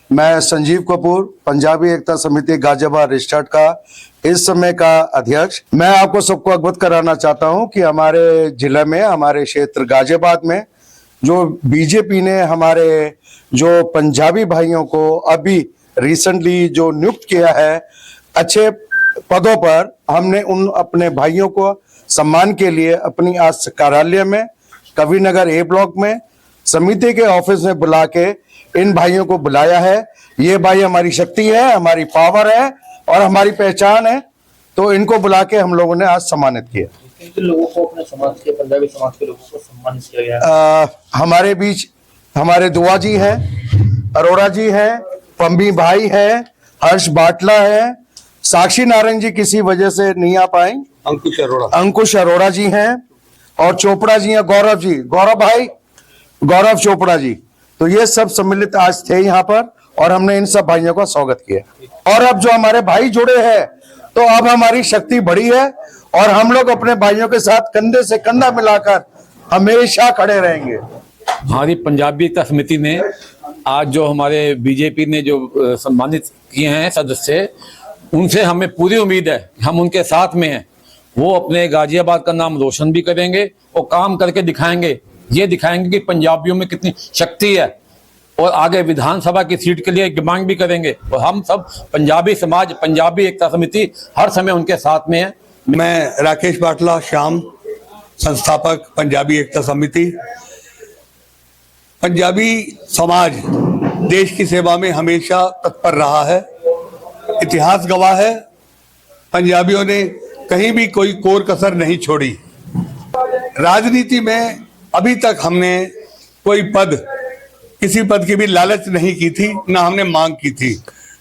मैं संजीव कपूर, पंजाबी एकता समिति गाजियाबाद रिस्टार्ट का इस समय का अध्यक्ष। मैं आपको सबको अवगत कराना चाहता हूं कि हमारे जिले में, हमारे क्षेत्र गाजियाबाद में जो बीजेपी ने हमारे जो पंजाबी भाइयों को अभी रिसेंटली जो नियुक्त किया है अच्छे पदों पर, हमने उन अपने भाइयों को सम्मान के लिए अपनी आज कार्यालय में कविनगर ए ब्लॉक में समिति के ऑफिस में बुला के इन भाइयों को बुलाया है। ये भाई हमारी शक्ति है, हमारी पावर है और हमारी पहचान है, तो इनको बुला के हम लोगों ने आज सम्मानित किया। लोगों को अपने समाज के, पंजाबी समाज के लोगों को सम्मानित किया गया। हमारे बीच हमारे दुआ जी हैं, अरोड़ा जी हैं, पंबी भाई है, हर्ष बाटला है, साक्षी नारायण जी किसी वजह से नहीं आ पाए, अंकुश अरोड़ा जी हैं और चोपड़ा जी हैं, गौरव भाई, गौरव चोपड़ा जी। तो ये सब सम्मिलित आज थे यहाँ पर और हमने इन सब भाइयों का स्वागत किया। और अब जो हमारे भाई जुड़े हैं तो अब हमारी शक्ति बढ़ी है और हम लोग अपने भाइयों के साथ कंधे से कंधा मिलाकर हमेशा खड़े रहेंगे। हमारी पंजाबी एकता समिति ने आज जो हमारे बीजेपी ने जो सम्मानित किए हैं सदस्य, उनसे हमें पूरी उम्मीद है, हम उनके साथ में हैं। वो अपने गाजियाबाद का नाम रोशन भी करेंगे और काम करके दिखाएंगे, ये दिखाएंगे कि पंजाबियों में कितनी शक्ति है और आगे विधानसभा की सीट के लिए डिमांड भी करेंगे। और हम सब पंजाबी समाज, पंजाबी एकता समिति हर समय उनके साथ में है। मैं राकेश बाटला श्याम, संस्थापक पंजाबी एकता समिति। पंजाबी समाज देश की सेवा में हमेशा तत्पर रहा है। इतिहास गवाह है, पंजाबियों ने कहीं भी कोई कोर कसर नहीं छोड़ी। राजनीति में अभी तक हमने कोई पद, किसी पद की भी लालच नहीं की थी, ना हमने मांग की थी।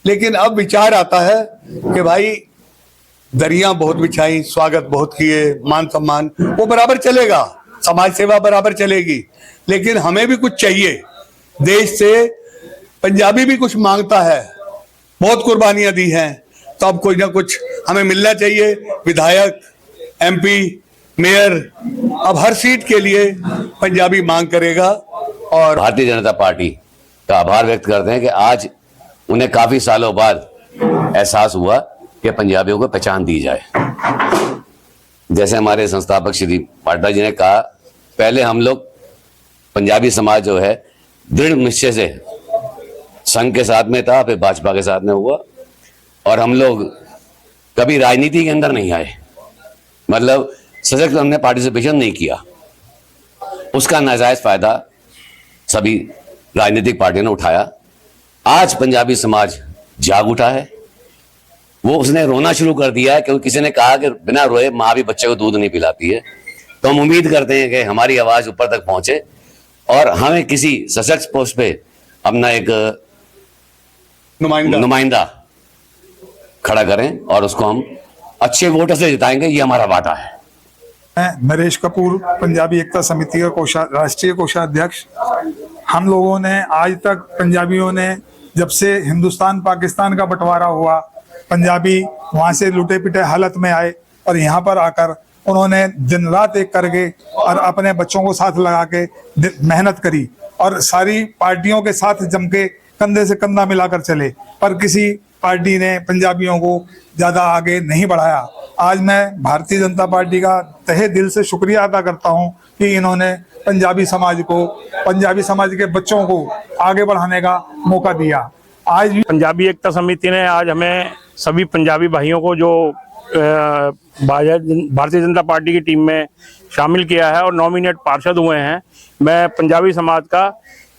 लेकिन अब विचार आता है कि भाई दरिया बहुत बिछाई, स्वागत बहुत किए, मान सम्मान वो बराबर चलेगा, समाज सेवा बराबर चलेगी, लेकिन हमें भी कुछ चाहिए। देश से पंजाबी भी कुछ मांगता है, बहुत कुर्बानियां दी हैं, तो अब कोई ना कुछ हमें मिलना चाहिए। विधायक, एमपी, मेयर, अब हर सीट के लिए पंजाबी मांग करेगा। और भारतीय जनता पार्टी का आभार व्यक्त करते हैं कि आज उन्हें काफी सालों बाद एहसास हुआ कि पंजाबियों को पहचान दी जाए। जैसे हमारे संस्थापक श्री पाटला जी ने कहा, पहले हम लोग पंजाबी समाज जो है दृढ़ निश्चय से संघ के साथ में था, फिर भाजपा के साथ में हुआ और हम लोग कभी राजनीति के अंदर नहीं आए, मतलब सशक्त हमने पार्टिसिपेशन नहीं किया। उसका नाजायज फायदा सभी राजनीतिक पार्टियों ने उठाया। आज पंजाबी समाज जाग उठा है, वो उसने रोना शुरू कर दिया है, क्योंकि किसी ने कहा कि बिना रोए माँ भी बच्चे को दूध नहीं पिलाती है। तो हम उम्मीद करते हैं कि हमारी आवाज ऊपर तक पहुंचे और हमें किसी सशक्त पोस्ट पे अपना एक नुमाइंदा खड़ा करें और उसको हम अच्छे वोटों से जिताएंगे। ये हमारा वादा है। मैं नरेश कपूर, पंजाबी एकता समिति का राष्ट्रीय कोषाध्यक्ष। हम लोगों ने आज तक, पंजाबियों ने जब से हिंदुस्तान पाकिस्तान का बंटवारा हुआ, पंजाबी वहां से लुटे पिटे हालत में आए और यहाँ पर आकर उन्होंने दिन रात एक करके और अपने बच्चों को साथ लगा के मेहनत करी और सारी पार्टियों के साथ जम के कंधे से कंधा मिलाकर चले, पर किसी पार्टी ने पंजाबियों को ज्यादा आगे नहीं बढ़ाया। आज मैं भारतीय जनता पार्टी का तहे दिल से शुक्रिया अदा करता हूं कि इन्होंने पंजाबी समाज को, पंजाबी समाज के बच्चों को आगे बढ़ाने का मौका दिया। आज पंजाबी एकता समिति ने आज हमें सभी पंजाबी भाइयों को जो भारतीय जनता पार्टी की टीम में शामिल किया है और नॉमिनेट पार्षद हुए हैं, मैं पंजाबी समाज का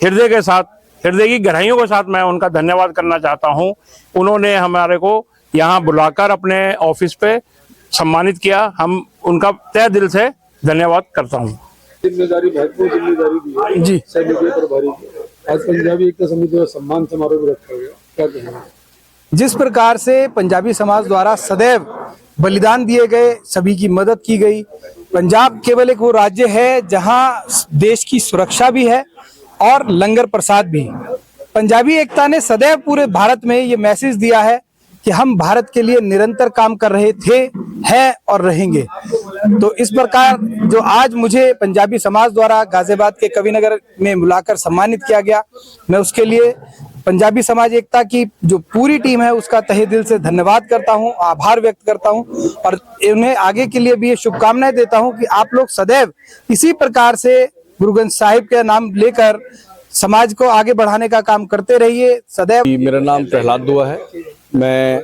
हृदय के साथ, हृदय की गहराइयों के साथ मैं उनका धन्यवाद करना चाहता हूं। उन्होंने हमारे को यहाँ बुलाकर अपने ऑफिस पे सम्मानित किया, हम उनका तहे दिल से धन्यवाद करता हूँ। जिम्मेदारी, महत्वपूर्ण जिम्मेदारी दी है जी, सैनिकों प्रभारी की। आज पंजाबी एकता समिति का सम्मान समारोह भी रखा गया, क्या कहेंगे? जिस प्रकार से पंजाबी समाज द्वारा सदैव बलिदान दिए गए, सभी की मदद की गई। पंजाब केवल एक वो राज्य है जहां देश की सुरक्षा भी है और लंगर प्रसाद भी। पंजाबी एकता ने सदैव पूरे भारत में ये मैसेज दिया है कि हम भारत के लिए निरंतर काम कर रहे थे, हैं और रहेंगे। तो इस प्रकार जो आज मुझे पंजाबी समाज द्वारा गाजियाबाद के कविनगर में बुलाकर सम्मानित किया गया, मैं उसके लिए पंजाबी समाज एकता की जो पूरी टीम है उसका तहे दिल से धन्यवाद करता हूं, आभार व्यक्त करता हूं और उन्हें आगे के लिए भी ये शुभकामनाएं देता हूं कि आप लोग सदैव इसी प्रकार से गुरु ग्रंथ साहिब का नाम लेकर समाज को आगे बढ़ाने का काम करते रहिए सदैव। मेरा नाम प्रहलाद दुआ है। मैं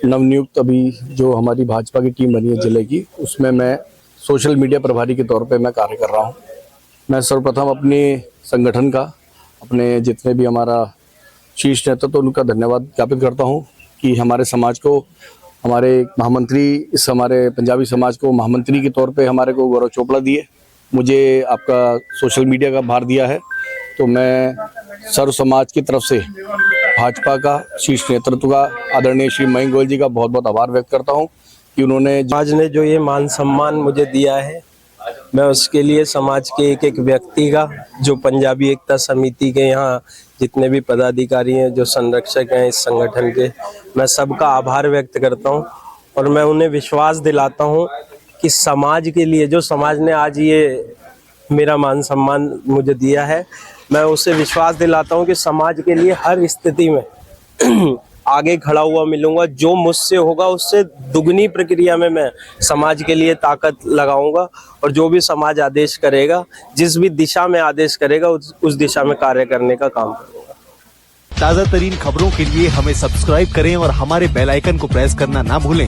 नवनियुक्त अभी जो हमारी भाजपा की टीम बनी है जिले की, उसमें मैं सोशल मीडिया प्रभारी के तौर पे मैं कार्य कर रहा हूँ। मैं सर्वप्रथम अपने संगठन का, अपने जितने भी हमारा शीर्ष नेतृत्व तो उनका धन्यवाद ज्ञापित करता हूँ कि हमारे समाज को, हमारे महामंत्री, इस हमारे पंजाबी समाज को महामंत्री के तौर पे हमारे को गौरव चोपड़ा दिए, मुझे आपका सोशल मीडिया का भार दिया है। तो मैं सर्व समाज की तरफ से भाजपा का शीर्ष नेतृत्व का आदरणीय श्री मयंक गोयल जी का बहुत बहुत आभार व्यक्त करता हूं कि उन्होंने समाज ने जो ये मान सम्मान मुझे दिया है, मैं उसके लिए समाज के एक एक व्यक्ति का, जो पंजाबी एकता समिति के यहाँ जितने भी पदाधिकारी हैं, जो संरक्षक हैं इस संगठन के, मैं सबका आभार व्यक्त करता हूं और मैं उन्हें विश्वास दिलाता हूं कि समाज के लिए, जो समाज ने आज ये मेरा मान सम्मान मुझे दिया है, मैं उसे विश्वास दिलाता हूं कि समाज के लिए हर स्थिति में आगे खड़ा हुआ मिलूंगा। जो मुझसे होगा उससे दुगनी प्रक्रिया में मैं समाज के लिए ताकत लगाऊंगा और जो भी समाज आदेश करेगा, जिस भी दिशा में आदेश करेगा, उस दिशा में कार्य करने का काम करूंगा। ताज़ा तरीन खबरों के लिए हमें सब्सक्राइब करें और हमारे बेल आइकन को प्रेस करना ना भूलें।